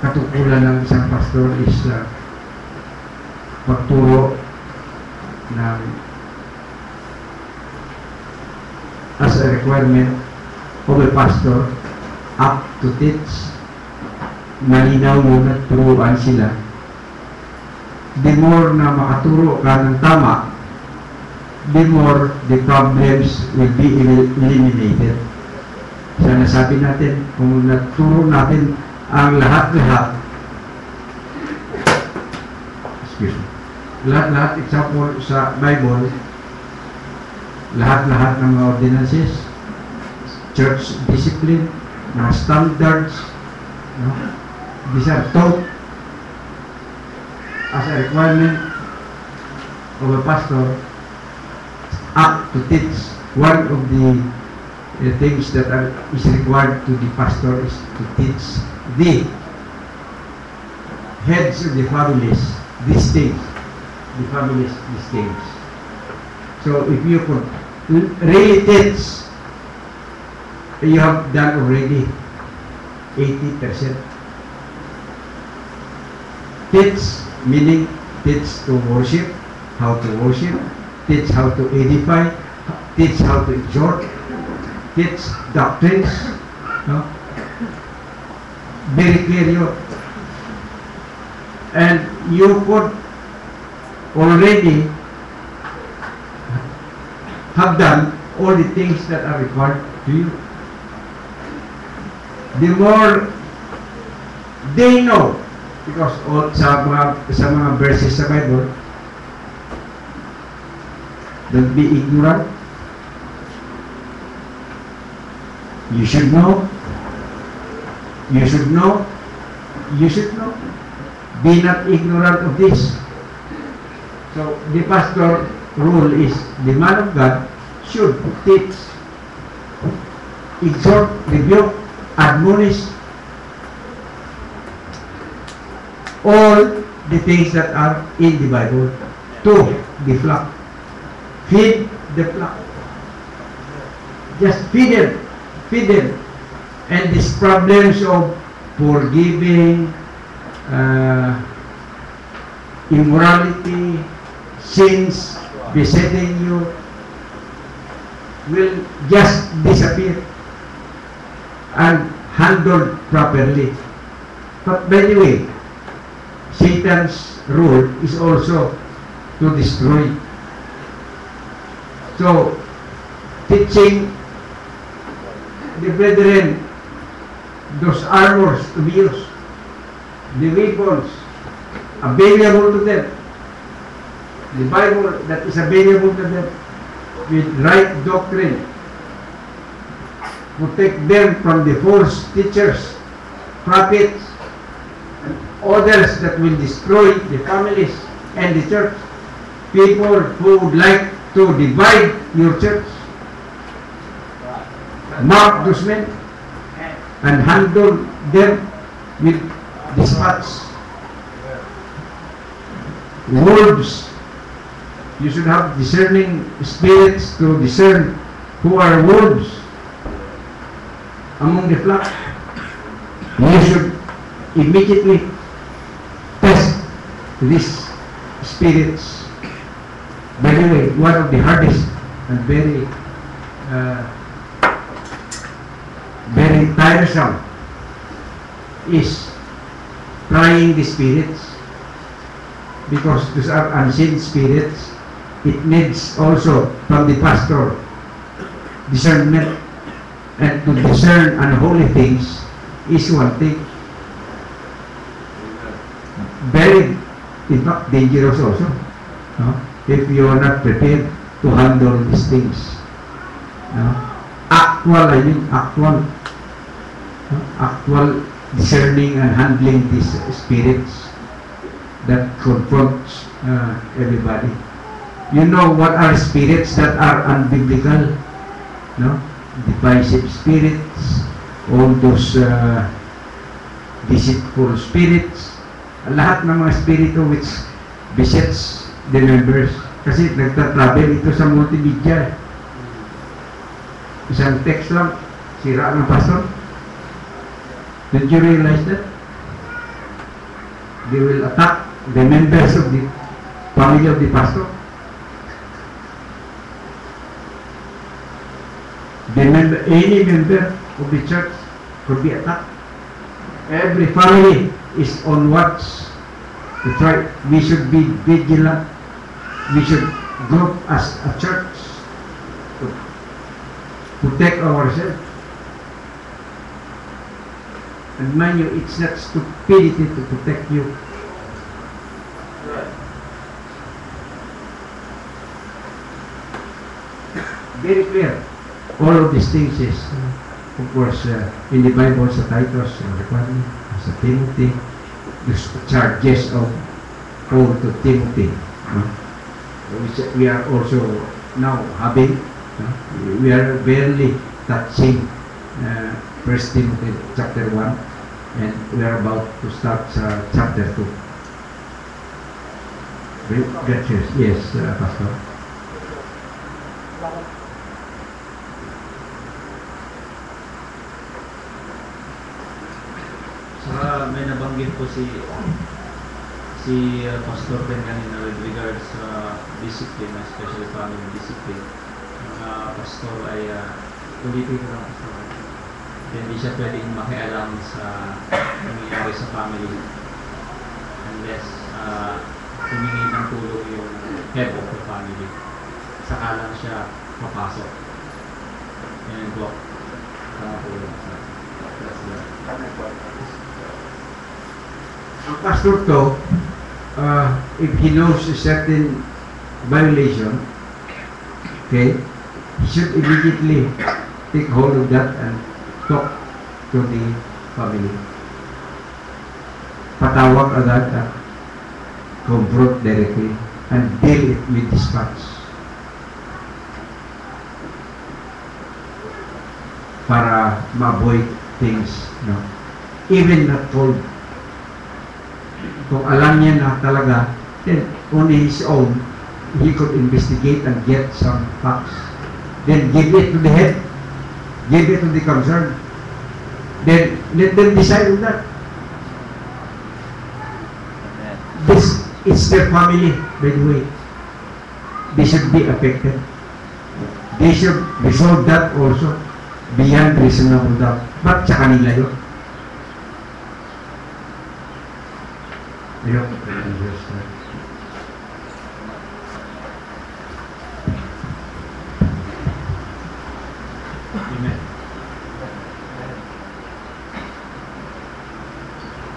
katukulan ng isang pastor is pagturo ng as a requirement of a pastor up to teach. Malinaw mo na turuan sila. The more na makaturo ka ng tama, the more the problems will be eliminated. Sana sabi natin, kung naturo natin ang lahat-lahat, lahat-lahat, example sa Bible, lahat-lahat ng mga ordinances, church discipline, mga standards, no? These are taught as a requirement of a pastor up to teach. One of the things that is required to the pastor is to teach the heads of the families these things. The families these things. So if you could really teach, you have done already 80%. Teach meaning teach to worship, how to worship, teach how to edify, teach how to exhort, teach doctrines, no? Very clear. And you could already have done all the things that are required to you. The more they know, because all sa mga verses sa Bible, don't be ignorant. You should know. You should know. You should know. Be not ignorant of this. So the pastor rule is the man of God should teach, exhort, rebuke, admonish all the things that are in the Bible to the flock. Feed the flock. Just feed them. Feed them. And these problems of forgiving, immorality, sins besetting you will just disappear and handled properly. But by the way, Satan's role is also to destroy. So, teaching the brethren those armors to be used, the weapons available to them, the Bible that is available to them with right doctrine, protect them from the false teachers, prophets, and others that will destroy the families and the church. People who would like to divide your church, mark those men and handle them with dispatch. Wolves, you should have discerning spirits to discern who are wolves among the flock. You should immediately test these spirits. By the way, one of the hardest and very tiresome is trying the spirits, because these are unseen spirits. It needs also from the pastor discernment, and to discern unholy things is one thing. Very, in fact, dangerous also, no? If you are not prepared to handle these things. No? Actual discerning and handling these spirits that confronts everybody. You know what are spirits that are unbiblical? No? Divisive spirits, all those deceitful spirits, lahat ng mga spirito which besets the members. Kasi nagtatravel ito sa multimedia. Isang text lang, sira ng pastor. Did you realize that? they will attack the members of the family of the pastor. Any member of the church could be attacked. Every family is on watch. That's right. We should be vigilant. We should group as a church to protect ourselves. And mind you, it's not stupidity to protect you. Very clear. All of these things is, of course, in the Bible, sa Titus, sa Timothy, the charges of Paul to Timothy, which we are also now having. We are barely touching 1 Timothy chapter 1, and we are about to start chapter 2. Yes, Pastor. May nabanggit po si Pastor Ben kanina with regards sa discipline, especially family discipline. Mga pastor ay ulitin ko lang, pastor. Hindi siya pwedeng makialam sa nangyayari sa family unless humingi ng tulong yung head of the family. Saka lang siya papasok. Yan po. Tama po yung Ang pastor to, if he knows a certain violation, okay, he should immediately take hold of that and talk to the family. Patawag agad at confront directly and deal it with dispatch. Para ma-avoid things, no? Even not told. Kung alam niya na talaga, then on his own, he could investigate and get some facts. Then give it to the head, give it to the concern. Then let them decide on that. This is their family, by the way. They should be affected. They should resolve that also beyond reasonable doubt. But sa kanila yun. Ayun. Amen.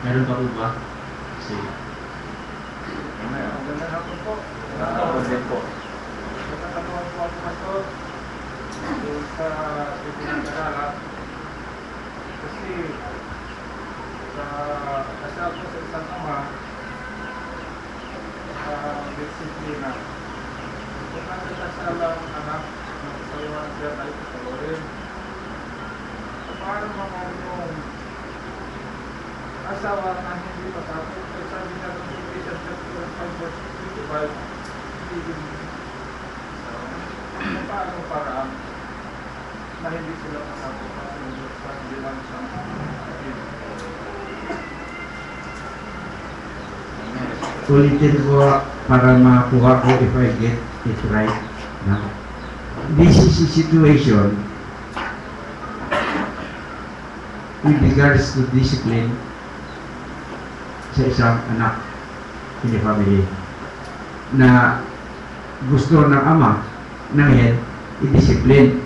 Meron pa po ba? Sige. Ang ganda na po. Ako din po. Nagkakataon po ako pastor doon sa pinag-aralan. Kasi sa kasal ko sa isang ama, disiplina. Kung nagkakasal ang anak, nagkasalawan siya tayo patawarin. Paano mamarunong asawa na hindi patapos? Kaya sabi nga ng Ephesians chapter 5 verse 55, paano paraan na hindi sila patapos sa hindi lang isang Ulitin ko para makuha ko if I get it right. Now, this is a situation with regards to discipline sa isang anak in the family na gusto ng ama ng head i-discipline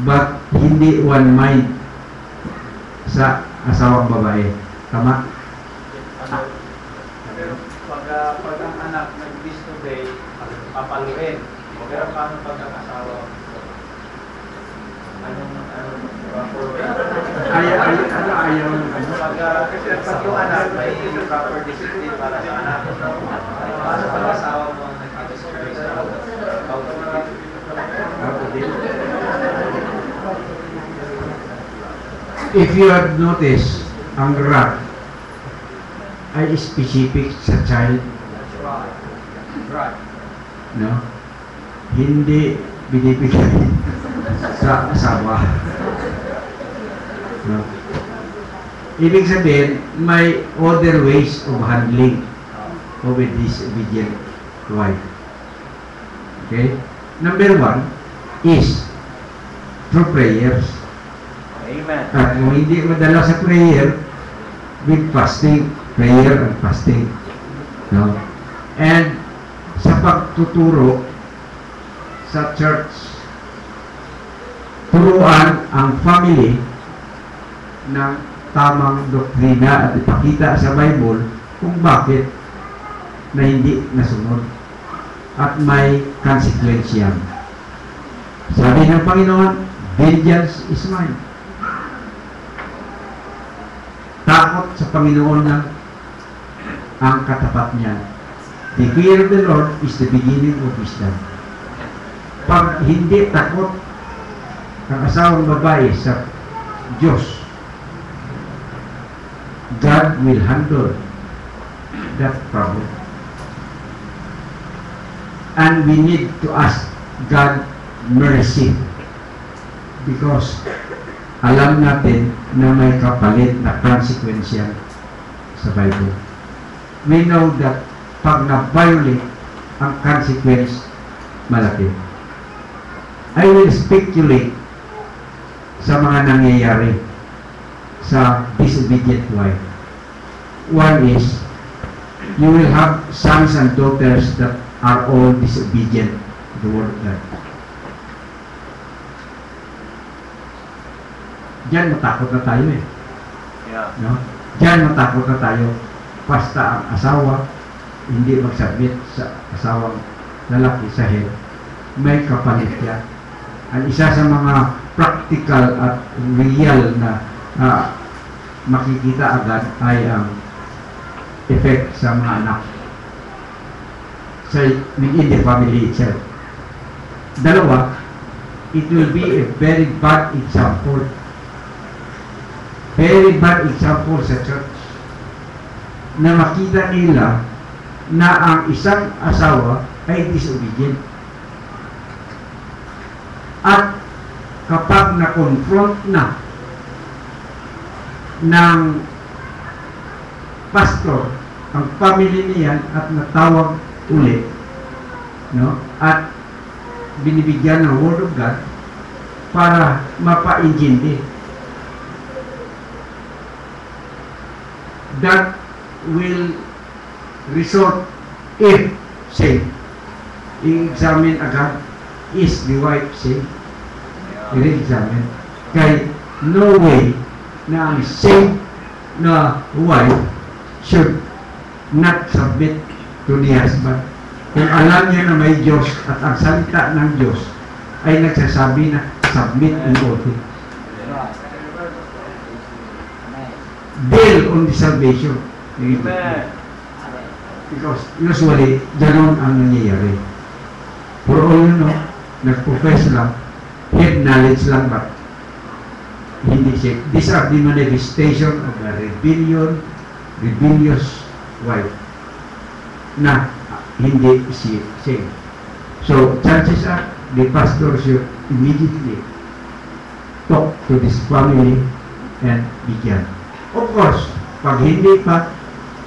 but hindi one mind sa asawang babae. Tama? Pag ang anak nag-disobey, papaluin. Pero paano pag ang asawa? Ayaw. Kasi pag yung anak, may proper discipline para sa anak. Paano pag asawa mo ang nag-discourage sa If you have noticed, ang wrath ay specific sa child. Right. No? Hindi binibigay sa asawa. No? Ibig sabihin, may other ways of handling of a disobedient wife. Okay? Number 1 is through prayers. Amen. At kung hindi madala sa prayer, with fasting, prayer and fasting. No? And sa pagtuturo sa church, turuan ang family ng tamang doktrina at ipakita sa Bible kung bakit na hindi nasunod at may consequence yan. Sabi ng Panginoon, vengeance is mine. Takot sa Panginoon ng ang katapat niya. The fear of the Lord is the beginning of wisdom. Pag hindi takot ang asawang babae sa Diyos, God will handle that problem. And we need to ask God mercy because alam natin na may kapalit na consequence yan sa Bible. We know that pag na-violate ang consequence, malaki. I will speculate sa mga nangyayari sa disobedient wife. One is, you will have sons and daughters that are all disobedient to the word of God. Diyan matakot na tayo eh. Yeah. No? Diyan matakot na tayo. Basta ang asawa hindi magsubmit sa asawang lalaki sa head, may kapalit yan. Ang isa sa mga practical at real na makikita agad ay ang effect sa mga anak sa within the family itself. Dalawa, it will be a very bad example. Very bad example sa church na makita nila na ang isang asawa ay disobedient. At kapag na-confront na ng pastor ang family niyan at natawag ulit, no? At binibigyan ng Word of God para mapa-intindi, that will result if saved. I-examine agad, is the wife saved? I-examine. Kaya no way na ang saved na wife should not submit to the husband. Kung alam niya na may Diyos at ang salita ng Diyos ay nagsasabi na submit in all things. Build on the salvation. Amen. Because usually, gano'n ang nangyayari. For all you know, nag-profess lang, head knowledge lang ba? Hindi siya. These are the manifestation of a rebellious wife na hindi siya. So, chances are, the pastor should immediately talk to this family and begin. Of course, pag hindi pa,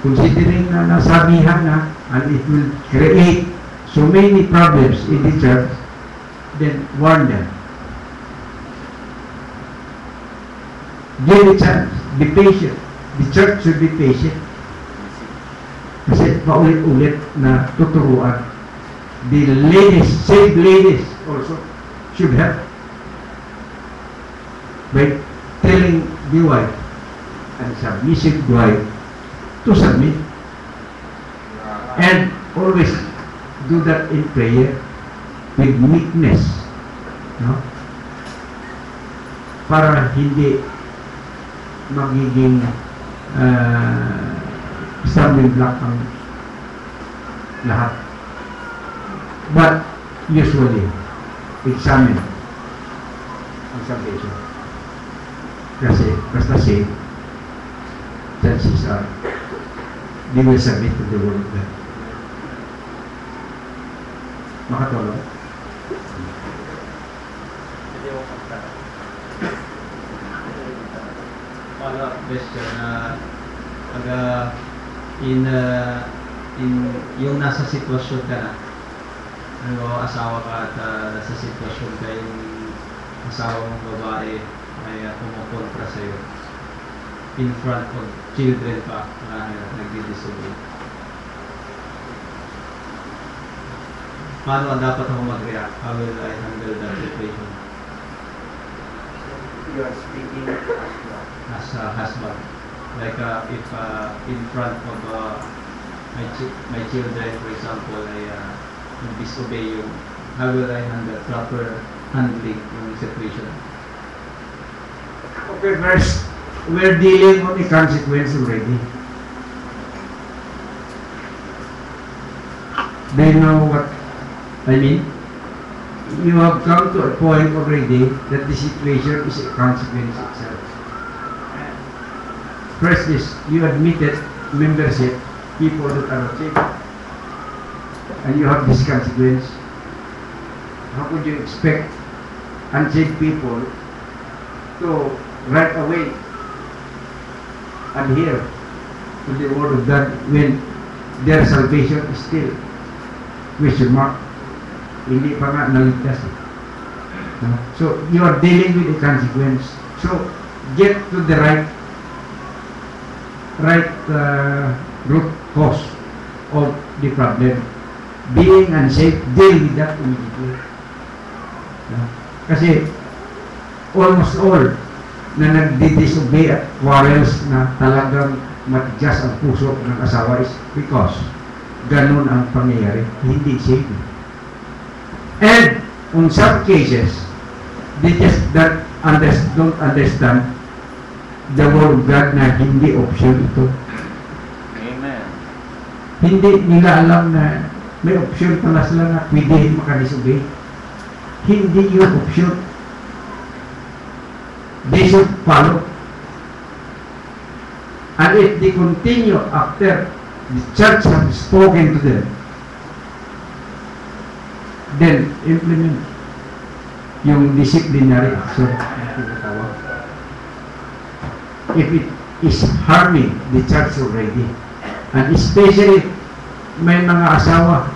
considering na nasabihan na and it will create so many problems in the church, then warn them. Give a chance. Be patient. The church should be patient. Kasi paulit-ulit na tuturuan. The ladies, saved ladies also should help by telling the wife and submissive wife to submit. And always do that in prayer with meekness. No? Para hindi magiging stumbling block ang lahat. But usually, examine ang salvation. Kasi basta say, chances are, they will submit to the word of God. Makatulong? Follow-up question na Pag yung nasa sitwasyon ka na, ano, asawa ka at nasa sitwasyon ka, yung asawa mong babae ay kumukontra sa'yo in front of children pa na nagdi-disobey. Paano dapat ako mag-react? How will I handle that situation You are speaking as a husband? Like if in front of my children, for example, ay disobey yung, how will I handle proper handling yung situation? Okay, first, we're dealing with the consequence already. Do you know what I mean? You have come to a point already that the situation is a consequence itself. First is, you admitted membership, people that are not saved, and you have this consequence. How could you expect unsaved people to right away adhere to the word of God when their salvation is still question mark? Hindi pa nga naligtas. No? So, you are dealing with the consequence. So, get to the right root cause of the problem. Being unsafe, deal with that immediately. No? Kasi, almost all na nagdi-disobey at quarrels na talagang matigas ang puso ng asawa is because ganun ang pangyayari, hindi safe. And on some cases, they just don't understand the word of God na hindi option ito. Amen. Hindi nila alam na may option pala sila na pwede makadisobey. Hindi yun option. They should follow. And if they continue after the church has spoken to them, then implement yung disciplinary action na tinatawag. If it is harming the church already, and especially may mga asawa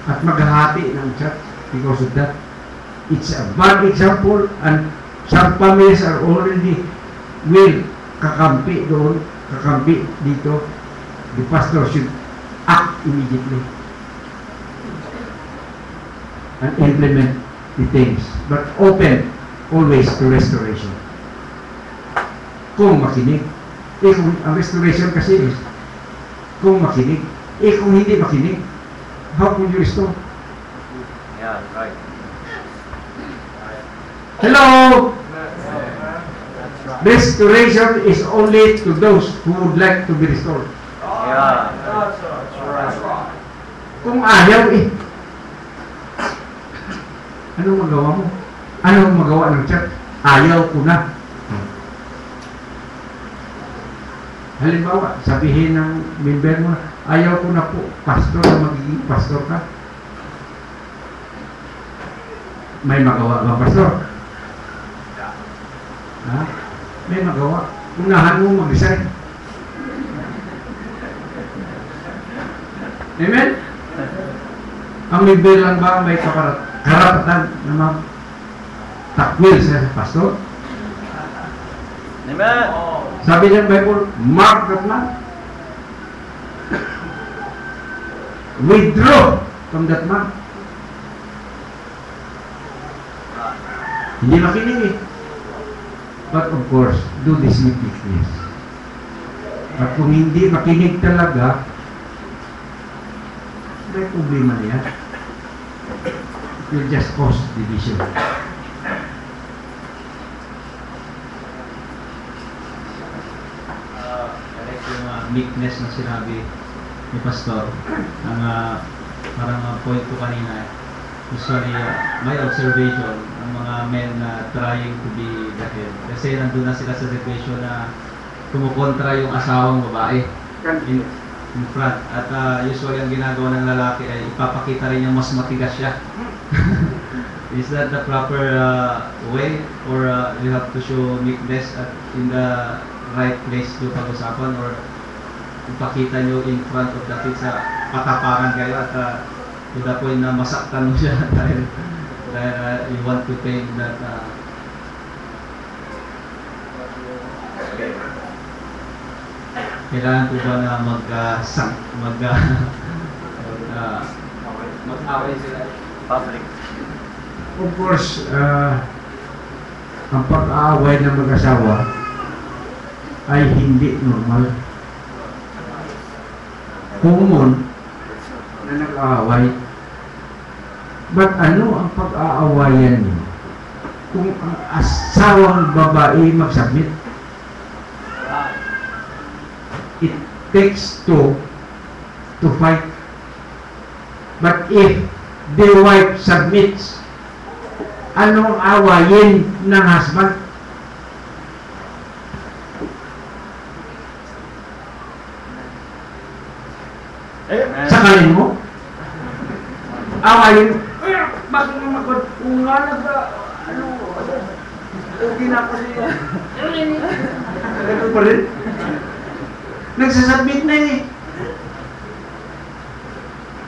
at maghahati ng church because of that, it's a bad example, and some families are already will kakampi doon, kakampi dito. The pastor should act immediately and implement the things, but open always to restoration. Kung makinig. Kung ang restoration kasi is kung makinig. Kung hindi makinig, how could you restore? Yeah, right. Hello! Restoration is only to those who would like to be restored. Yeah, that's right. Kung ayaw anong magawa mo? Anong magawa ng church? Ayaw ko na. Halimbawa, sabihin ng member mo, ayaw ko na po, pastor, na magiging pastor ka. May magawa ba, pastor? Ha? May magawa. Unahan mo mag-resign. Amen? Ang member lang ba may karapatan na mag-takwil sa pastor? Amen. Sabi ng Bible, mark that man. Withdraw from that man. Hindi makinig eh. But of course, do this with weakness. At kung hindi makinig talaga, may problema na yan. It will just cause division. Meekness na sinabi ni Pastor, ang parang point ko kanina, usually my observation, ang mga men na trying to be the head, kasi nandun na sila sa situation na kumukontra yung asawang babae in front, at usually ang ginagawa ng lalaki ay ipapakita rin yung mas matigas siya. Is that the proper way, or you have to show meekness at in the right place to pag-usapan, or ipakita nyo in front of the kids sa katapangan kayo at to the point na masaktan mo siya dahil you want to take that kailangan po ba na mag-away sila public? Of course, ang pag-aaway ng mag-asawa ay hindi normal. Common na nag-aaway. But ano ang pag-aawayan niyo? Kung ang asawang babae mag-submit, it takes two to fight. But if the wife submits, anong awayin ng husband? Sakalin mo? Awayin mo? Bakit mo magod? Kung nga okay na kasi ano pa rin? Nagsasubmit na eh.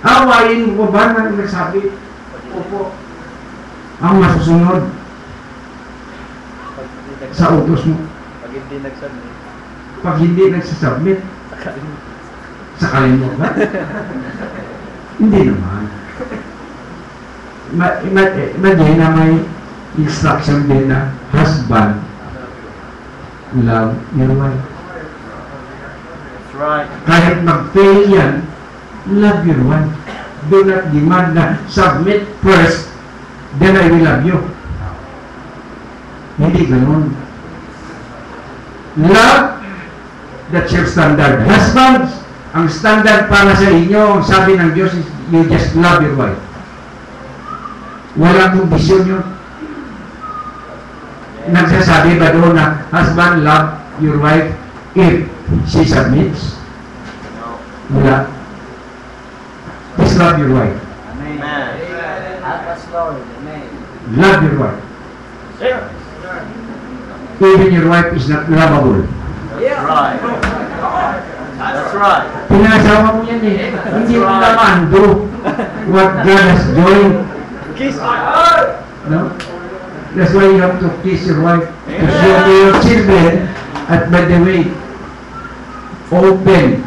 Awayin mo ba na nagsabi? Opo. Ang masusunod sa utos mo. Pag hindi nagsubmit. Pag hindi nagsasubmit, sakalin mo ba? Hindi naman. Imagine na may instruction din na husband, love your wife. That's right. Kahit mag-fail yan, love your wife. Do not demand na submit first, then I will love you. Hindi ganun. Love, that's your standard. Husbands, ang standard para sa inyo, sabi ng Diyos is, you just love your wife. Walang kondisyon yun. Nagsasabi ba doon na, husband, love your wife if she submits? Wala. Just love your wife. Amen. Help us, Lord. Amen. Love your wife. Even your wife is not lovable. That's right. That's right. Pinasawa mo yan eh. Hindi mo naman do what God has joined. Kiss my heart. No? That's why you have to kiss your wife to show to your children. At by the way, open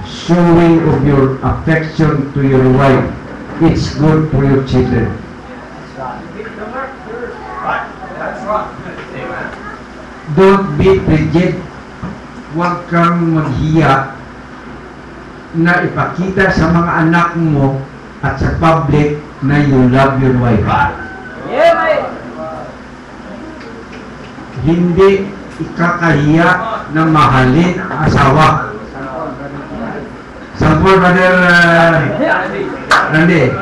showing of your affection to your wife. It's good for your children. That's right. Don't be rigid. Huwag kang maghiya na ipakita sa mga anak mo at sa public na you love your wife. Yeah, mate. Hindi ikakahiya na mahalin ang asawa. Sampol, Brother Randy.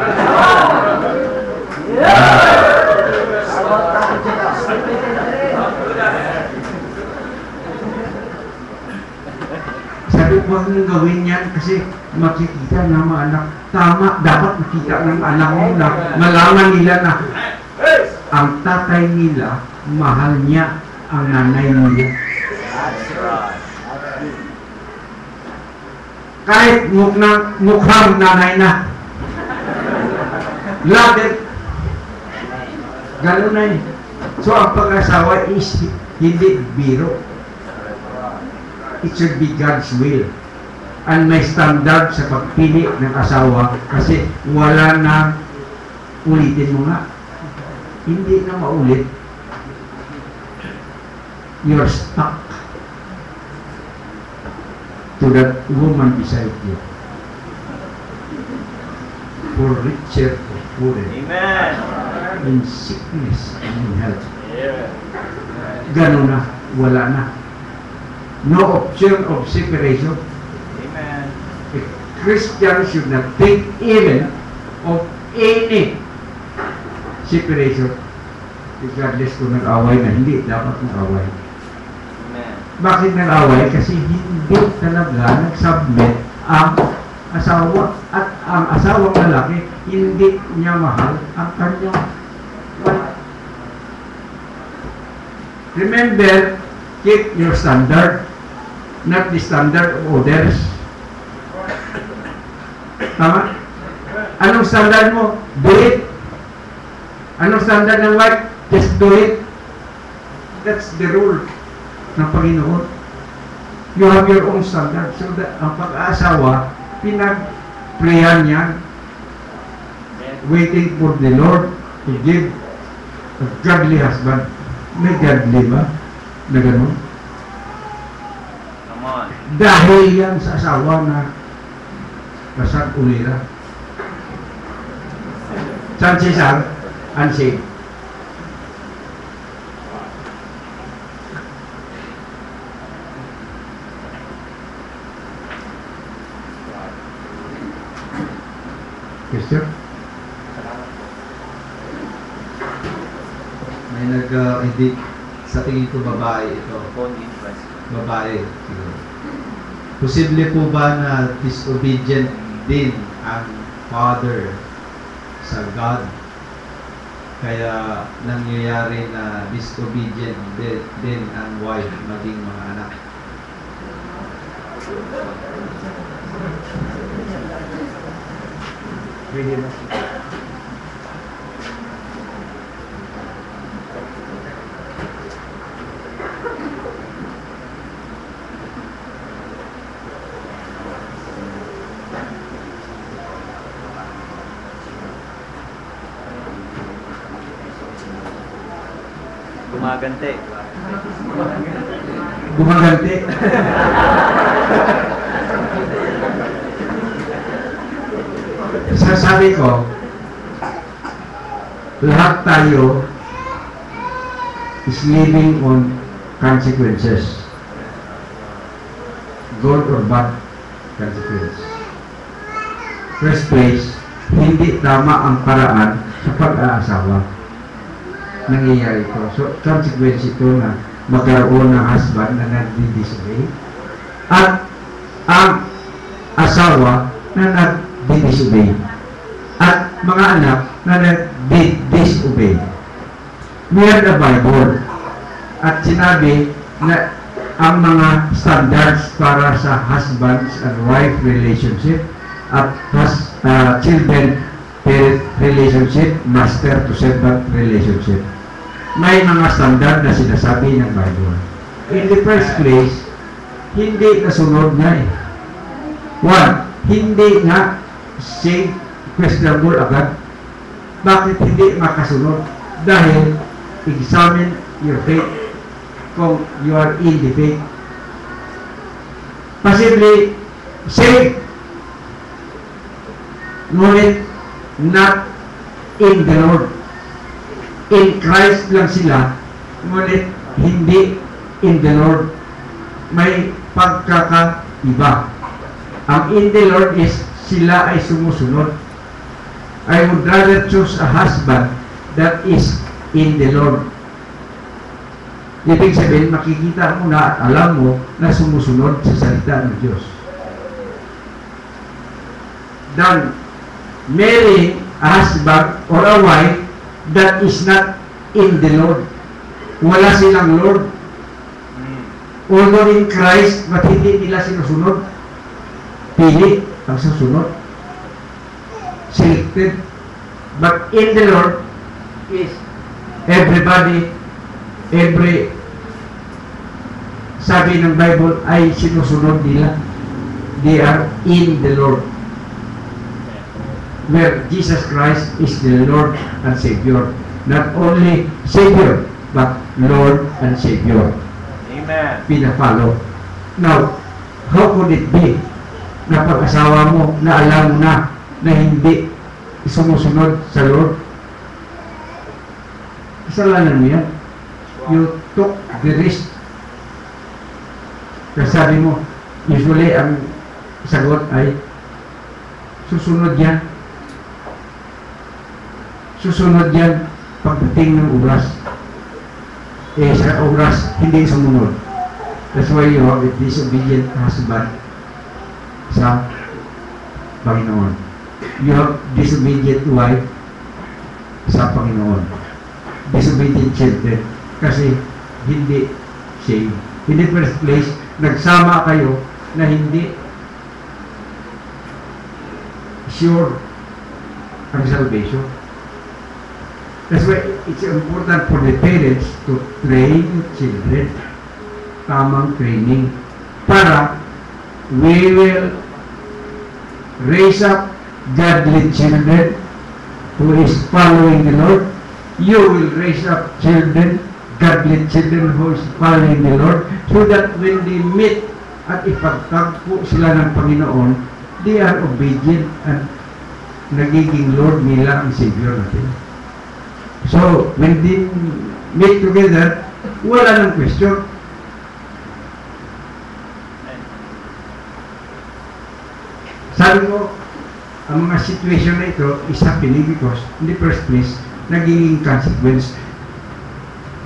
Sabi ko, huwag mong gawin yan kasi makikita ng mga anak. Tama, dapat makita ng anak mo na malaman nila na ang tatay nila, mahal niya ang nanay nila. Kahit mukhang nanay na. Love it. Ganun na eh. So, ang pag-asawa is hindi biro. It should be God's will. And may standard sa pagpili ng asawa kasi wala na, ulitin mo nga. Hindi na maulit. You're stuck to that woman beside you. For richer or poorer. Amen. In sickness and in health. Yeah. Ganun na, wala na. No option of separation. Amen. A Christian should not think even of any separation. Regardless kung nag-away na hindi dapat nag-away. Amen. Bakit nag-away? Kasi hindi talaga nag-submit ang asawa at ang asawang lalaki hindi niya mahal ang kanyang wife. Remember, keep your standard, not the standard of others. Tama? Anong standard mo? Do it. Anong standard ng wife? Just do it. That's the rule ng Panginoon. You have your own standard. So, ang pag-aasawa, pinag-prayan yan, waiting for the Lord to give a godly husband. May godly ba? Na gano'n? Come on. Dahil yan sa asawa na kasag ulira. Chances are unsaved. Question? May nag-edit sa tingin ko babae ito. Phone interest. Babae siguro. Posible po ba na disobedient din ang father sa God? Kaya nangyayari na disobedient din ang wife maging mga anak. Pwede na. Gumagante. Gumaganti. Sasabi ko, lahat tayo is living on consequences. Good or bad consequence. First place, hindi tama ang paraan sa pag-aasawa. Nangyayari ito. So, consequence ito na magkaroon ng husband na nagdi-disobey at ang asawa na nagdi-disobey at mga anak na nagdi-disobey. We have the Bible at sinabi na ang mga standards para sa husbands and wife relationship at children-parent relationship, master to servant relationship. May mga standard na sinasabi ng Bible. In the first place, hindi nasunod na eh. One, hindi nga saved, questionable agad. Bakit hindi makasunod? Dahil examine your faith kung you are in the faith. Possibly saved, ngunit not in the Lord. In Christ lang sila, ngunit hindi in the Lord. May pagkakaiba. Ang in the Lord is sila ay sumusunod. I would rather choose a husband that is in the Lord. Ibig sabihin, makikita mo na at alam mo na sumusunod sa salita ng Diyos. Then, marrying a husband or a wife that is not in the Lord. Wala silang Lord. Although in Christ, ba't hindi nila sinusunod? Pili ang susunod. Selected. But in the Lord is everybody, sabi ng Bible ay sinusunod nila. They are in the Lord. Where Jesus Christ is the Lord and Savior. Not only Savior, but Lord and Savior. Amen. Pina-follow. Now, how could it be na pag-asawa mo na alam mo na hindi sumusunod sa Lord? Kasalanan mo yan. You took the risk. Kasi sabi mo, usually ang sagot ay susunod yan. Susunod yan pagdating ng oras. Eh, sa oras, hindi sumunod. That's why you have a disobedient husband sa Panginoon. You have disobedient wife sa Panginoon. Disobedient children. Kasi hindi saved. In the first place, nagsama kayo na hindi sure ang salvation. That's why it's important for the parents to train your children. Tamang training. Para we will raise up godly children who is following the Lord. You will raise up children, godly children who is following the Lord, so that when they meet at ipagtagpo sila ng Panginoon, they are obedient and nagiging Lord nila ang Savior natin. So, when they meet together, wala nang question. Sabi ko, ang mga situation na ito is happening because in the first place, nagiging consequence,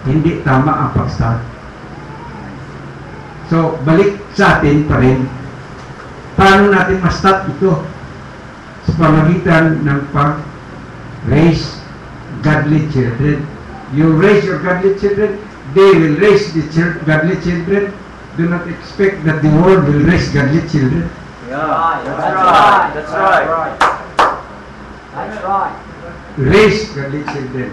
hindi tama ang pag-start. So, balik sa atin pa rin, paano natin ma-start ito sa pamagitan ng pag-raise godly children. You raise your godly children, they will raise the godly children. Do not expect that the world will raise godly children. Yeah, that's right. That's right. That's right. Raise godly children.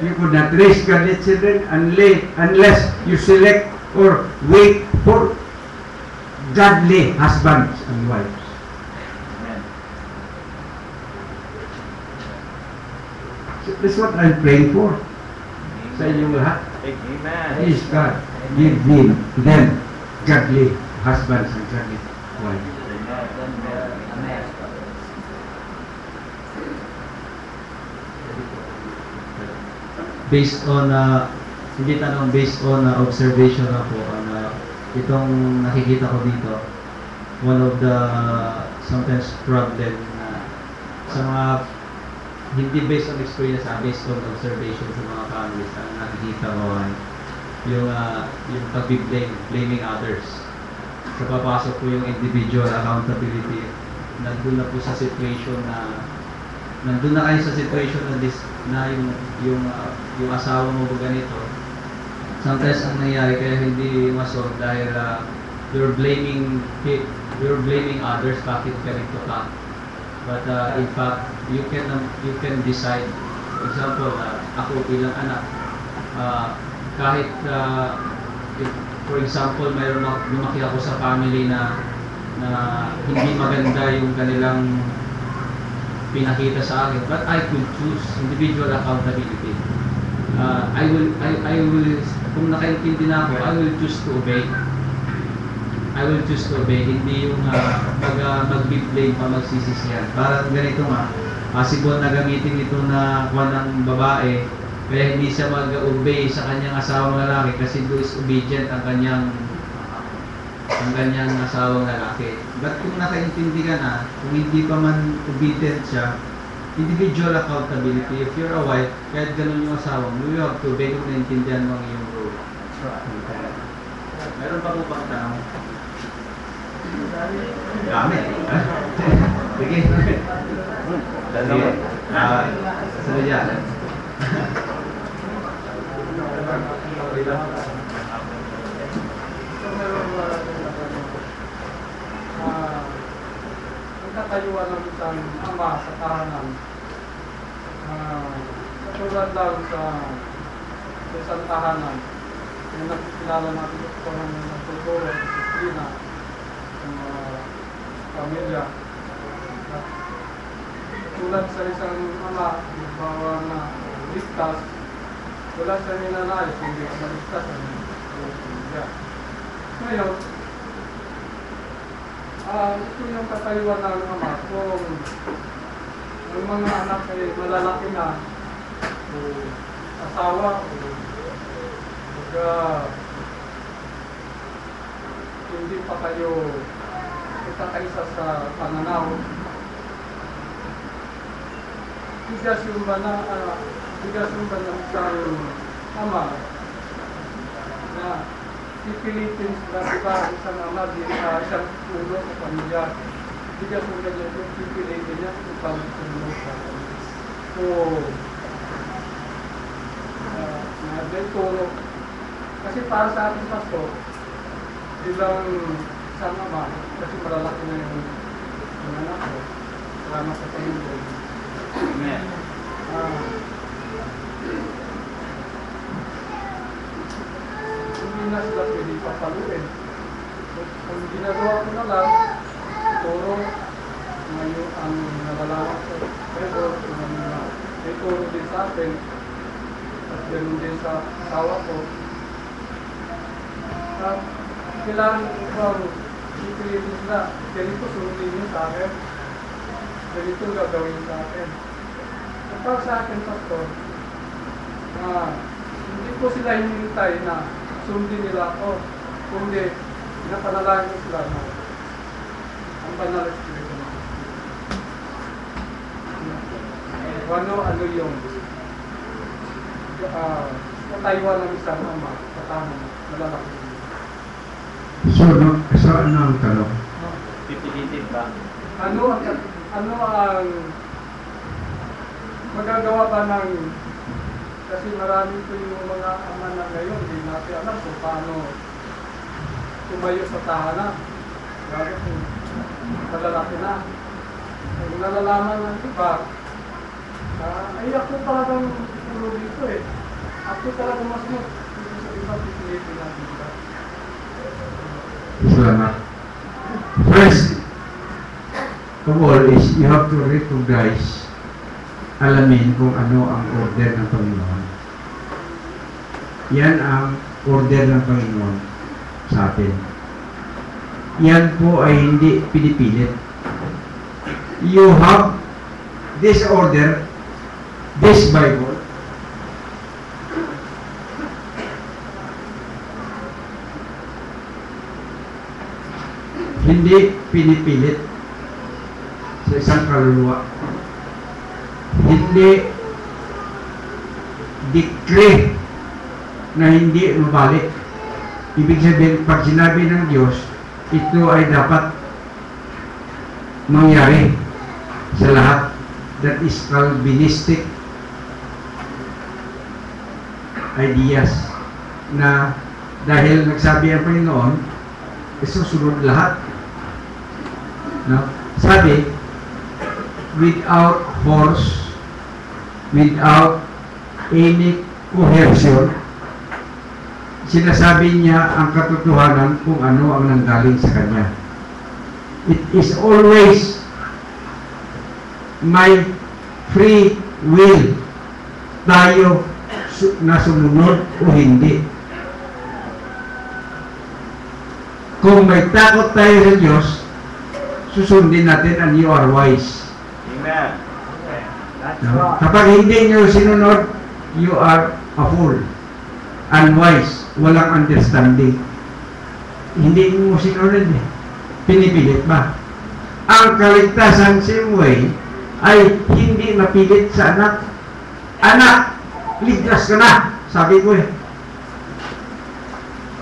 You could not raise godly children unless you select or wait for godly husbands and wives. So that's what I'm praying for. Sa inyong lahat. Amen. Please God, give them godly husbands and godly wives. Amen. Based on, hindi tanong, based on observation na po, itong nakikita ko dito, one of the sometimes problem sa mga hindi based on experience, based on observation sa mga families, ang nakikita ko ay yung blaming others. So papasok po yung individual accountability. Nandun na po sa situation na nandun na kayo sa situation na yung asawa mo ba ganito. Sometimes ang nangyayari kaya hindi masolve dahil you're blaming others, bakit ganito ka. But in fact, you can decide. For example, ako bilang anak, kahit if, for example, mayroon lumaki ako sa family na hindi maganda yung kanilang pinakita sa akin, but I could choose individual accountability. I will, kung nakaintindi na ako, I will choose to obey. I will choose to obey, hindi yung mag-blame pa, magsisisihan. Parang ganito nga, possible na gamitin ito na kuha ng babae, kaya hindi siya mag-obey sa kanyang asawang lalaki kasi disobedient ang kanyang asawang lalaki. But kung nakaintindi ka na, kung hindi pa man obedient siya, individual accountability. If you're a wife, kahit ganun yung asawa mo, you have to obey kung naintindihan mo ang iyong role. Meron pa po bang tanong? Dami. Sige. Sige. Sunod yan. Nagtatayuan ng isang ama sa tahanan. Katulad lang sa isang tahanan. Yung nakikilala natin ito ng nagtuturo, disiplina, ng pamilya. Tulad sa isang ama, bawa na listas, wala siya ninanayos, hindi ka malistas ang pamilya. Ngayon, ito yung katayuan ng ama kung ang mga anak ay malalaki na o asawa o hindi pa kayo magkakaisa sa pananaw. Bigas yung ba ng isang ama na pipilitin sila, diba, isang ama, isang ulo sa pamilya. Bigas yung ganyan yung pipilitin niya upang sumunod sa pamilya. So, natuturo. Kasi para sa ating pastor, bilang isang ama, kasi malalaki na yung anak ko. So, Salamat sa Panginoon. Amen. Hindi na sila pwede papaluin. Kung ginagawa ko na lang, turo ngayon ang nalalawak sa Pedro, may turo din sa atin, at ganoon din sa asawa ko. At kailangan bang ipilitin sila, ganito sundin niyo sa akin, ganito gagawin sa akin. At para sa akin, Pastor, hindi po sila hinihintay na sundin nila ako, kundi napanalangin ko sila na ang banal na Espiritu ng ano yung katayuan ng isang ama, katama, malalaki. So ano ang tanong? Pipilitin ba? Ano ang magagawa ba ng, kasi marami po yung mga ama na ngayon, hindi natin alam kung paano tumayo sa tahanan. Lalo kung malalaki na. Kung nalalaman ng iba, ay ako talagang pulo dito eh. Ako talagang mas dito sa iba, pipilitin natin ba? Salamat. First of all is you have to recognize, alamin kung ano ang order ng Panginoon. Yan ang order ng Panginoon sa atin. Yan po ay hindi pinipilit. You have this order, this Bible, hindi pinipilit sa isang kaluluwa. Hindi decree na hindi mabalik. Ibig sabihin, pag sinabi ng Diyos, ito ay dapat mangyari sa lahat. That is Calvinistic ideas na dahil nagsabi ang Panginoon, susunod lahat. No? Sabi, without force, without any coercion, sinasabi niya ang katotohanan kung ano ang nanggaling sa Kanya. It is always my free will tayo na sumunod o hindi. Kung may takot tayo sa Diyos, susundin natin and you are wise. Amen. That's No? right. Kapag hindi nyo sinunod, you are a fool. Unwise. Walang understanding. Hindi mo sinunod eh. Pinipilit ba? Ang kaligtasan same way ay hindi mapilit sa anak. Anak, ligtas ka na. Sabi ko eh.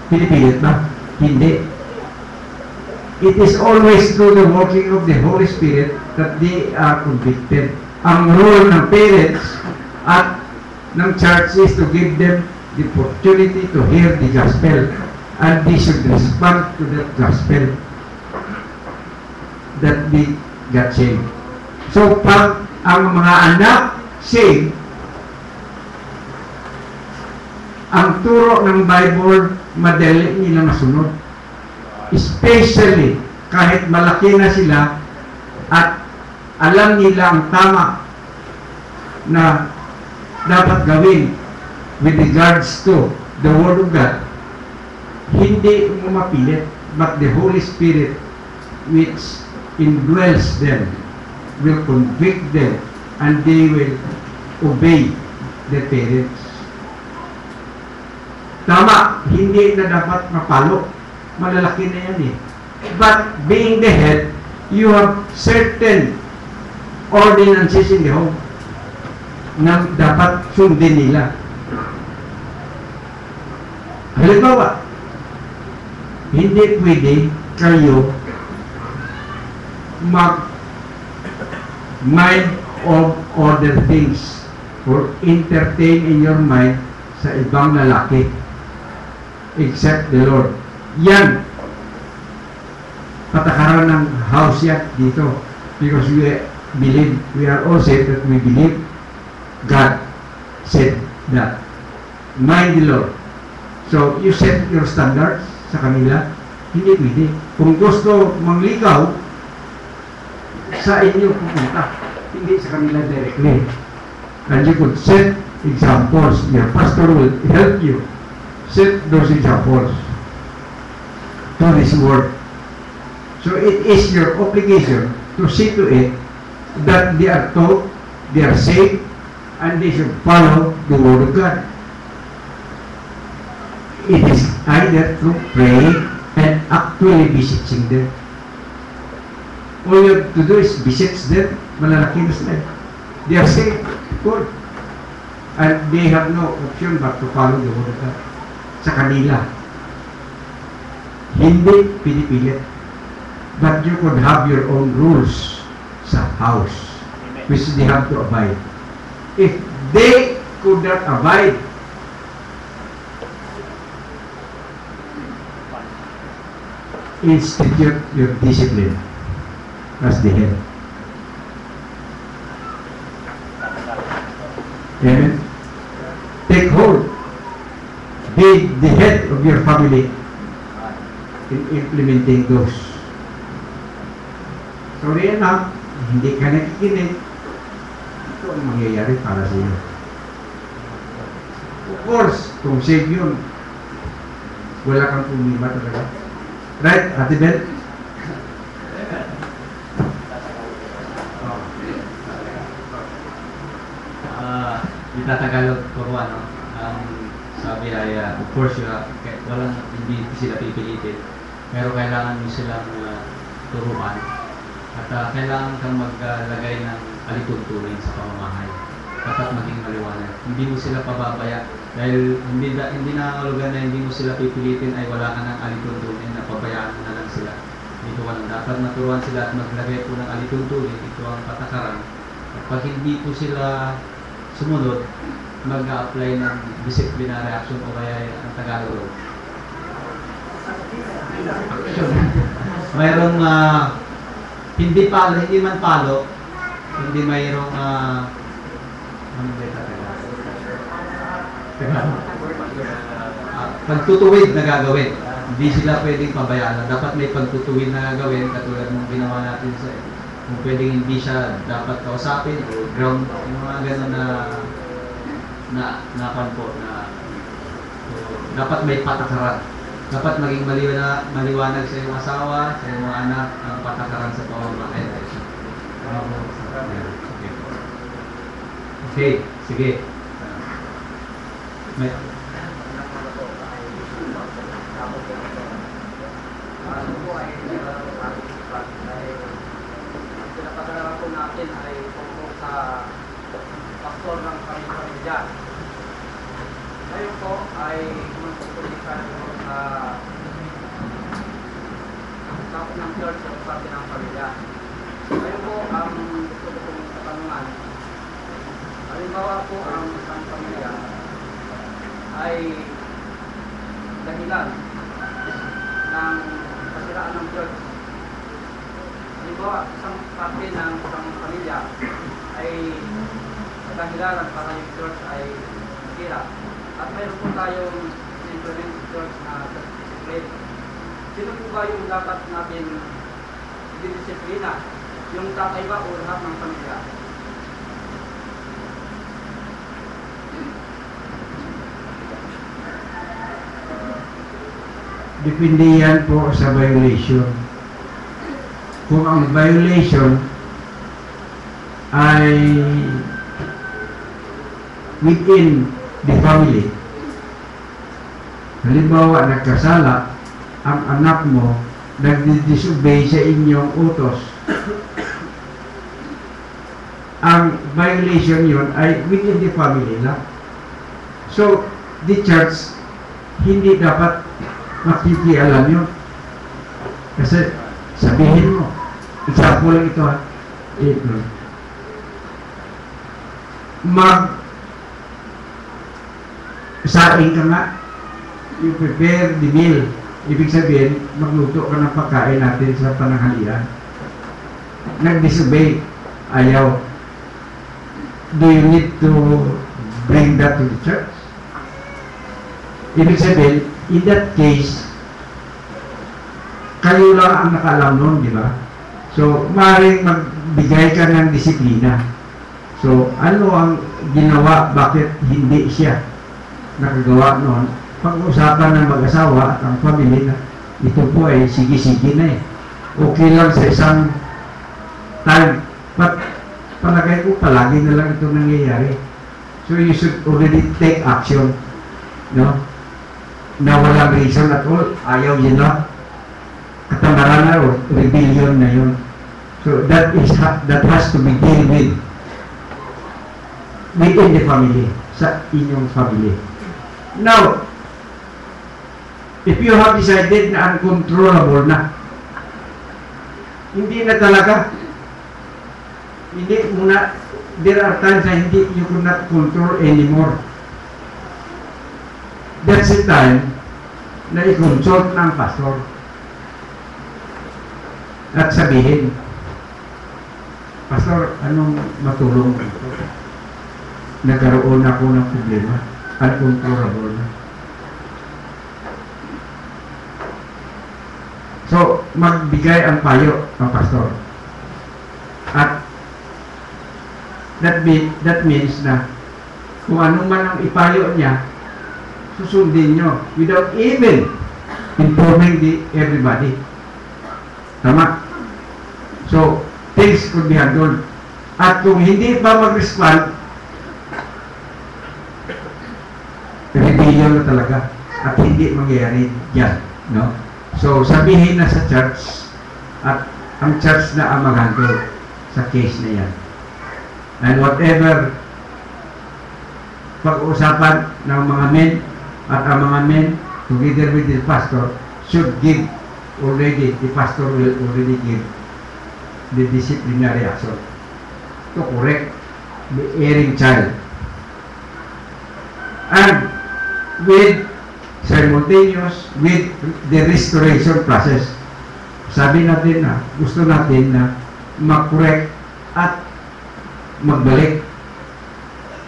Pinipilit ba? Hindi. It is always through the working of the Holy Spirit that they are convicted. Ang role ng parents at ng church is to give them the opportunity to hear the gospel, and they should respond to that gospel that they got saved. So, pag ang mga anak saved, ang turo ng Bible, madali nila masunod. Especially, kahit malaki na sila at alam nila ang tama na dapat gawin with regards to the Word of God, hindi mo mapilit, but the Holy Spirit which indwells them will convict them and they will obey the parents. Tama, hindi na dapat mapalo. Malalaki na yan eh. But being the head, you have certain ordinances in the home na dapat sundin nila. Halimbawa, hindi pwede kayo mind of other things or entertain in your mind sa ibang lalaki except the Lord. Yan, patakaran ng house yan dito because believe, we are all saved that we believe God said that. Mind the Lord. So, you set your standards sa kanila, hindi pwede. Kung gusto mangligaw, sa inyo pupunta, hindi sa kanila directly. And you could set examples. Your pastor will help you set those examples to this word. So it is your obligation to see to it that they are taught, they are saved, and they should follow the word of God. It is either through praying and actually visiting them. All you have to do is visit them, malalaki na sila. They are saved, good. And they have no option but to follow the word of God. Sa kanila. Hindi pinipilit. But you could have your own rules sa house, which they have to abide. If they could not abide, institute your discipline as the head. Amen. Take hold. Be the head of your family in implementing those. Sorry na, hindi ka nakikinig. Ito ang mangyayari para sa iyo. Of course, kung save yun, wala kang pumima talaga. Right, Ate Bel? Di Tagalog ko ano, ang sabi ay of course walang hindi sila pipilitin, pero kailangan mo silang turuan at kailangan kang maglagay ng alituntunin sa pamamahay. Dapat maging maliwanag. Hindi mo sila pababaya dahil hindi nangangahulugan na hindi mo sila pipilitin ay wala ka ng alituntunin na pabayaan mo na lang sila. Dito walang dapat maturuan sila at maglagay po ng alituntunin. Ito ang patakaran. At pag hindi po sila sumunod, mag-a-apply ng disciplinary action o kaya ang Tagalog. Action. Mayroong hindi man palo, hindi mayroong ano ba ito Tagalog? Pagtutuwid na gagawin. Hindi sila pwedeng pabayaan. Dapat may pagtutuwid na gagawin katulad ng ginawa natin sa kung pwedeng hindi siya dapat kausapin o ground, yung mga gano'n na panpo na so, dapat may patakaran. Dapat maging maliwanag sa iyong asawa, sa iyong mga anak, ang patakaran sa pamamahay. Okay, sige. May pinapagalaman po natin ay tungkol sa pastor ng pamilya. Ngayon po ay magpupulisan sa usapin ng church o usapin ng pamilya. Ngayon po ang gusto ko pong katanungan. Halimbawa po ang isang pamilya ay dahilan ng kasiraan ng church. Halimbawa, isang parte ng isang pamilya ay dahilan para yung church ay nasira. At mayroon po tayong implement church na discipline. Sino po ba yung dapat natin didisiplina? Yung tatay ba o lahat ng pamilya? Depende yan po sa violation. Kung ang violation ay within the family, halimbawa nagkasala ang anak mo, nagdi-disobey sa inyong utos, ang violation yon ay within the family lang. So, the church hindi dapat makikialam yun. Kasi sabihin mo, example lang ito saing ka nga, you prepare the meal. Ibig sabihin, magluto ka ng pagkain natin sa pananghalian. Nag-disobey. ayaw, do you need to bring that to the church? Ibig sabihin, in that case, kayo lang ang nakaalam nun, di ba? So, maaaring magbigay ka ng disiplina. So, ano ang ginawa, bakit hindi siya nakagawa noon? Pag-usapan ng mag-asawa at ang pamilya na ito po ay sige-sige na eh. Okay lang sa isang time. But, palagay ko, palagi na lang ito nangyayari. So, you should already take action. No? Na walang reason at all. Ayaw yun lang. Katamaran na o rebellion na yun. So, that has to be dealt with within the family, sa inyong family. Now, if you have decided na uncontrollable na, hindi na talaga, hindi muna, there are times na hindi, you could not control anymore. That's the time na i-consult ng pastor at sabihin, Pastor, anong matulong ito? Nagkaroon ako ng problema. Uncontrollable na. So, magbigay ang payo ng pastor. At that means na kung ano man ang ipayo niya, susundin nyo without even informing everybody. Tama? So, things could be handled. At kung hindi pa mag-respond, rebellion na talaga at hindi mangyayari yan. No? So, sabihin na sa church at ang church na ang mag-handle sa case na yan. And whatever pag-uusapan ng mga men at ang mga men together with the pastor should give already, the pastor will already give the disciplinary action to correct the erring child. And with simultaneous with the restoration process. Sabi natin na gusto natin na mag-correct at magbalik.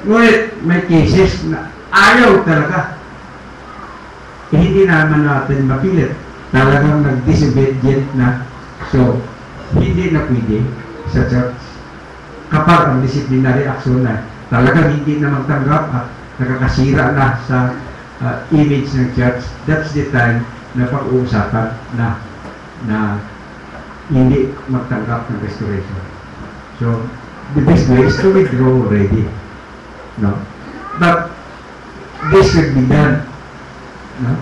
Ngunit may cases na ayaw talaga. Hindi naman natin mapilit. Talagang nag-disobedient na. So, hindi na pwede sa church kapag ang disciplinary action na talagang hindi na magtanggap at nakakasira na sa image ng church. That's the time na pag-uusapan na hindi magtanggap ng restoration. So, the best way is to withdraw already. No? But, this should be done, no?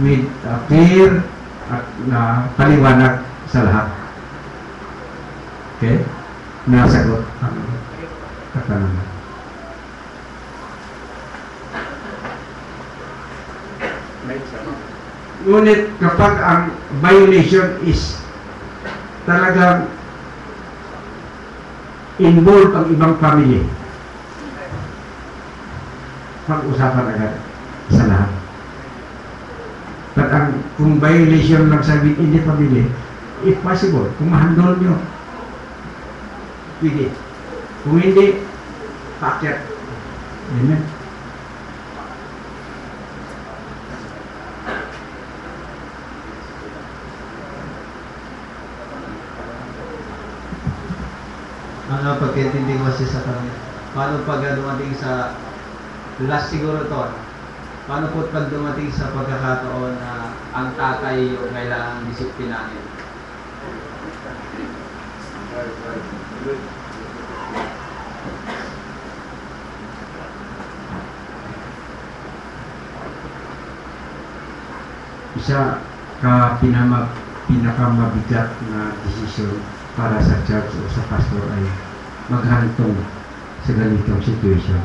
With clear at na paliwanag sa lahat. Okay? Nasagot ang katanungan. Ngunit kapag ang violation is talagang involved ang ibang family, pag-usapan agad sa lahat. But kung violation lang sa within the family, if possible, kung ma-handle nyo, pwede. Kung hindi, paakyat. Amen. Ang pagkaintindi ko kasi sa kanila, paano pag dumating sa last siguro to, paano po pag dumating sa pagkakataon na ang tatay yung kailangang disiplinahin? Isa pinakamabigat na desisyon para sa church o sa pastor ay maghantong sa ganitong situation.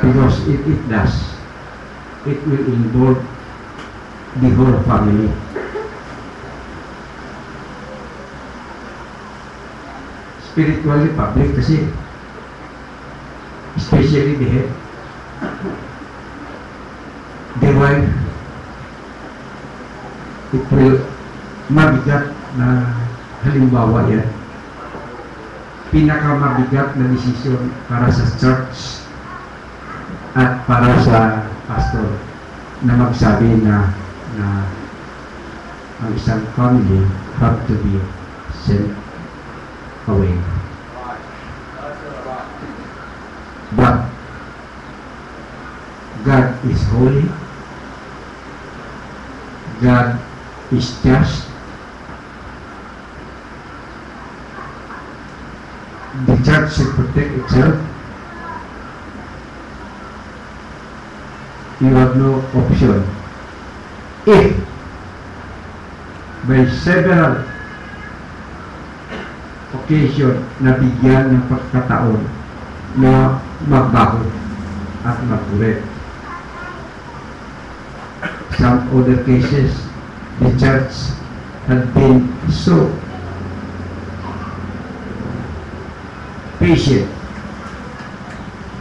Because if it does, it will involve the whole family. Spiritually public kasi, especially the head, the wife, it will mabigat na halimbawa yan. pinakamabigat na desisyon para sa church at para sa pastor na magsabi na ang isang family have to be sent away. But God is holy. God is just. The church should protect itself. You have no option. If by several occasion na bigyan ng pagkataon na magbago at mag-correct. Some other cases, the church had been so patient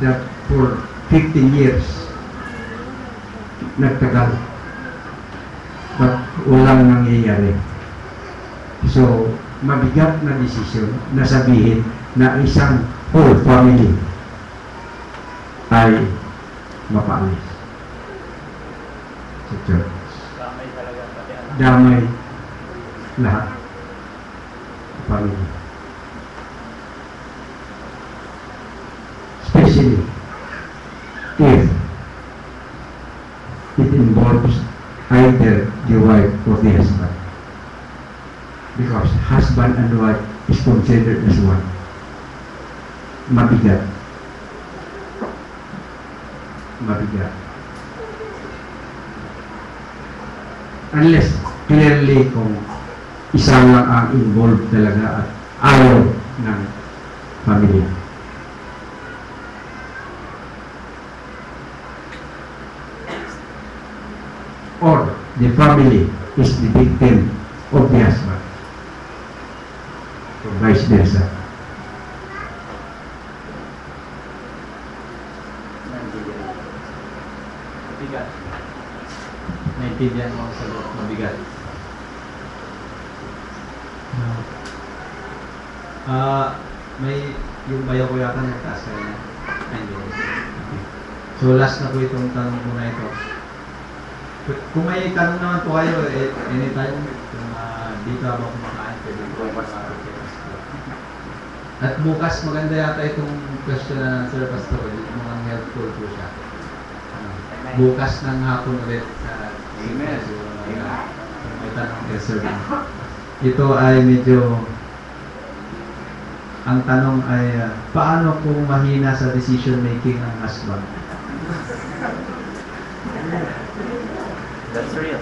that for 15 years nagtagal but walang nangyayari. So, mabigat na desisyon na sabihin na isang whole family ay mapaalis sa church. Damay talaga pati anak. Damay lahat sa family. Especially if it involves either the wife or the husband. Because husband and wife is considered as one. Mabigat. Mabigat. Unless clearly kung isa lang ang involved talaga at ayaw ng family. Or the family is the victim of the husband. Or vice versa. Mabigat. Naintindihan mo ang sagot. Mabigat. May yung bayaw ko yata nagtaas kanina. Hindi. So last na po itong tanong ko na ito. Kung may tanong naman po kayo, anytime, kung dito habang kumakain, pwede po mag-araw kayo. At bukas, maganda yata itong question na ng Sir Pastor, mukhang helpful po siya. Bukas ng hapon ulit. Amen. May tanong kay Sir. Ito ay medyo, ang tanong ay, paano kung mahina sa decision making ng husband? That's real.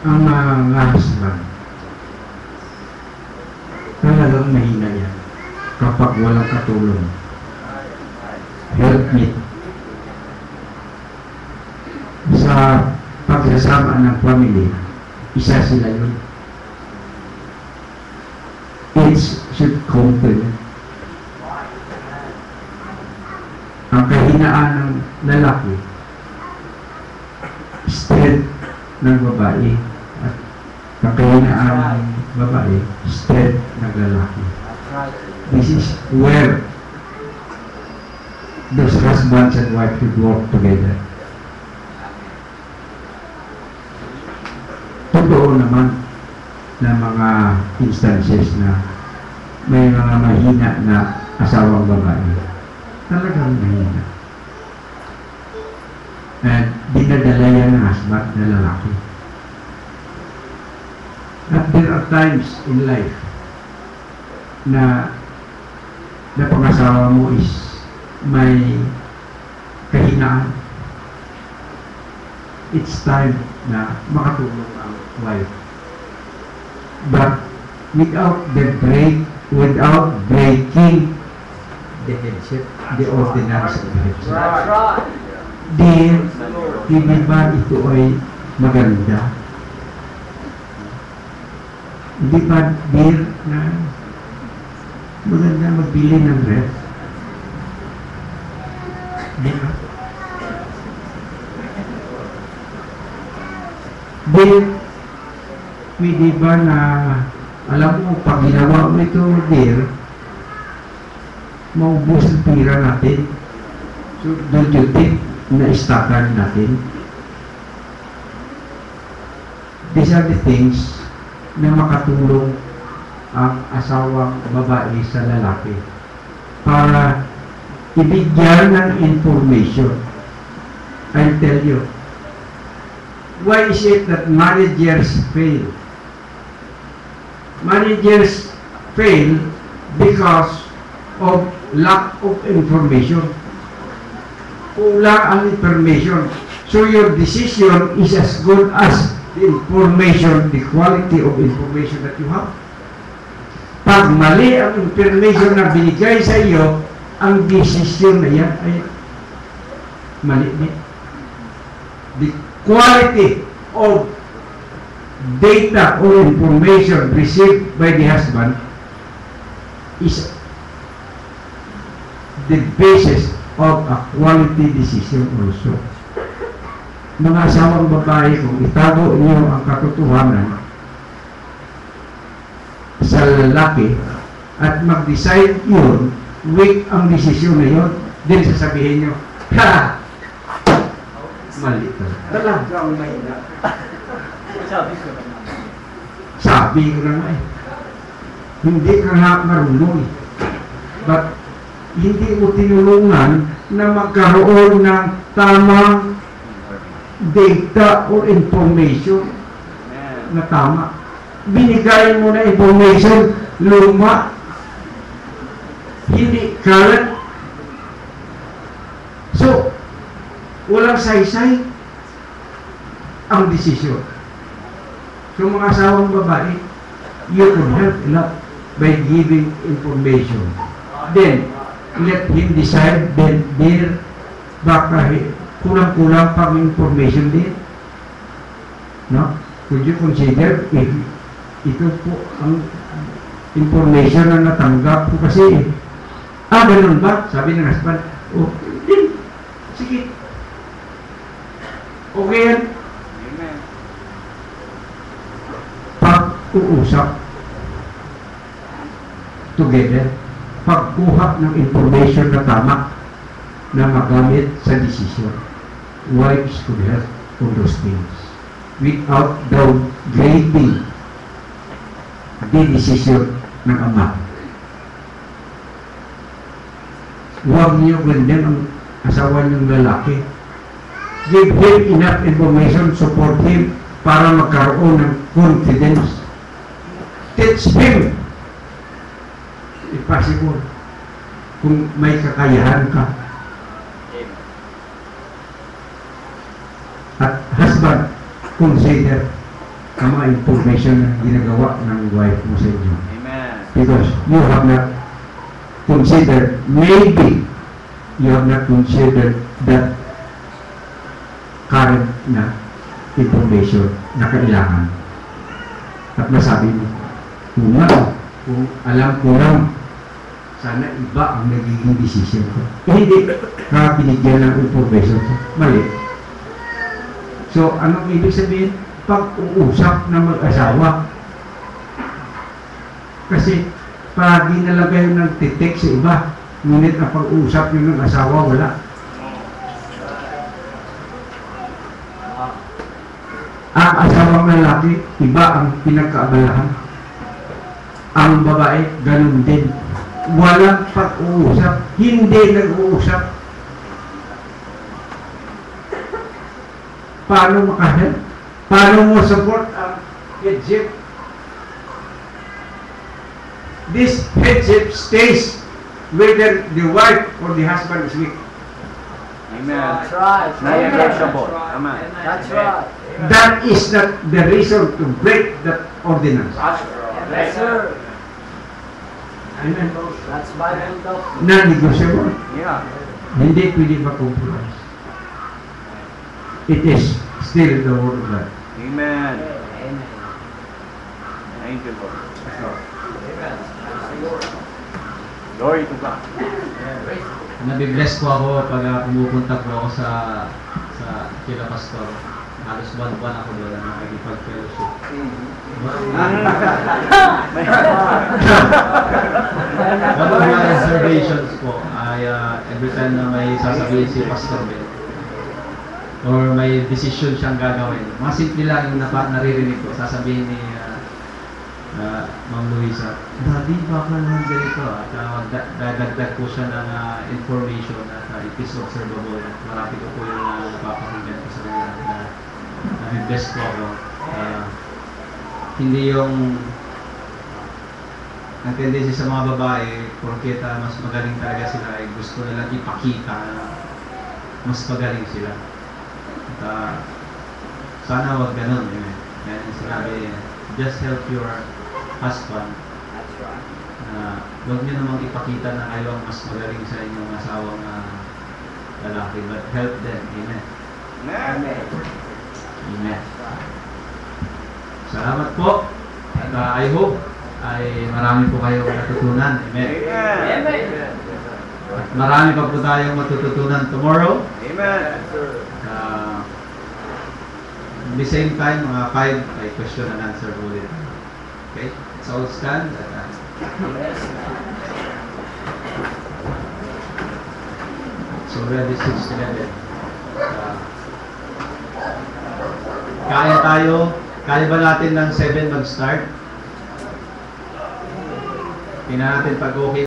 Ang mga husband, talagang mahina yan kapag walang katulong. Helpmeet. Sa pagsasama ng family, isa sila yun. Each should complement. Ang kahinaan ng lalaki, strength ng babae, at ang kahinaan ng babae, strength ng lalaki. This is where those husbands and wives should work together. Totoo naman na mga instances na may mga mahina na asawang babae. Talagang mahina. At dinadala yan ng husband na lalaki. At there are times in life na pangasawa mo is may kahinaan. It's time na makatulong ang wife. But without breaking the headset, the ordinance of the headset. That's right. Hindi ba ito ay maganda? Hindi ba dear na maganda magbili ng ref? Di ba? Dear, pwede ba na, alam mo, pag ginawa mo ito, dear, maubos ang pira natin. So, don't you think na istakan natin? These are the things na makatulong ang asawang babae sa lalaki para ibigyan ng information. I'll tell you, why is it that managers fail? Managers fail because of lack of information. Kulang ang information. So your decision is as good as the information, the quality of information that you have. Pag mali ang information na binigay sa iyo, ang decision na yan ay mali din. The quality of data or information received by the husband is the basis of a quality decision also. Mga asawang babae, kung itago niyo ang katotohanan sa lalaki at mag-decide yun, weak ang desisyon na yun, din sasabihin niyo, ha! Mali ka. Talagang may na. Sabi ko na nga eh. Hindi ka nga marunong eh. But hindi mo tinulungan na magkaroon ng tamang data or information na tama. Binigay mo na information luma, hindi current. So, walang saysay ang desisyon. So, mga asawang babae, you can help a lot by giving information. Then, let him decide, then there, baka kulang-kulang pang information din. No? Could you consider if ito po ang information na natanggap ko kasi, ganun ba? Sabi ng husband, oh, din, sige. Okay yan. Amen. Pag-uusap together, pagkuha ng information na tama na magamit sa decision. Wives could help on those things without downgrading the decision ng ama. Huwag niyo ganyan ang asawa niyong lalaki. Give him enough information, support him para magkaroon ng confidence. Teach him, if possible, kung may kakayahan ka. At husband, consider ang mga information na ginagawa ng wife mo sa inyo. Amen. Because you have not considered, maybe you have not considered that current na information na kailangan. At masabi mo, kung alam ko lang, sana iba ang nagiging decision ko. Hindi ka binigyan ng information ko. Mali. So, anong ibig sabihin? Pag-uusap na mag-asawa. Kasi, palagi na lang kayo nagtitek sa iba. Ngunit ang pag-uusap nyo ng asawa, wala. Ang asawang lalaki, iba ang pinagkaabalahan. Ang babae, ganun din. Walang pag-uusap. Hindi nag-uusap. Paano makahelp? Paano mo support ang headship? This headship stays whether the wife or the husband is weak. Amen. That's right. Non-negotiable. Amen. That's right. That is not the reason to break that ordinance. Yes, sir. Amen. That's Bible doctrine. Non-negotiable. Yeah. Hindi pwede ma-compromise. It is still the word of God. Amen. Amen. Thank you, Lord. Glory to God. Nabibless po ako pag pumupunta po ako sa kila pastor. Halos buwan-buwan ako doon na nakikipag-fellowship. One of my observations po ay every time na may sasabihin si Pastor Ben or may decision siyang gagawin, mga simple lang yung naririnig ko, sasabihin ni Ma'am Luisa, Daddy, baka naman ganito at dadagdag po siya ng information at it is observable. Marami ko po yung napapakinggan ko sa kanya na na-bless po ako. Hindi yung ang tendency sa mga babae, porket mas magaling talaga sila, ay gusto nilang ipakita na mas magaling sila. At sana wag ganun. Yan yung sinabi, just help your husband. Huwag nyo namang ipakita na kayo ang mas magaling sa inyong asawang lalaki, but help them. Amen. Amen. Amen. Salamat po. At I hope ay marami po kayong natutunan. Amen. Amen. At marami pa po tayong matututunan tomorrow. Amen. At the same time, mga 5 ay question and answer ulit. Okay? Let's all stand. So already 6:11. Kaya tayo? Kaya ba natin ng 7 mag-start? Tingnan natin pag okay.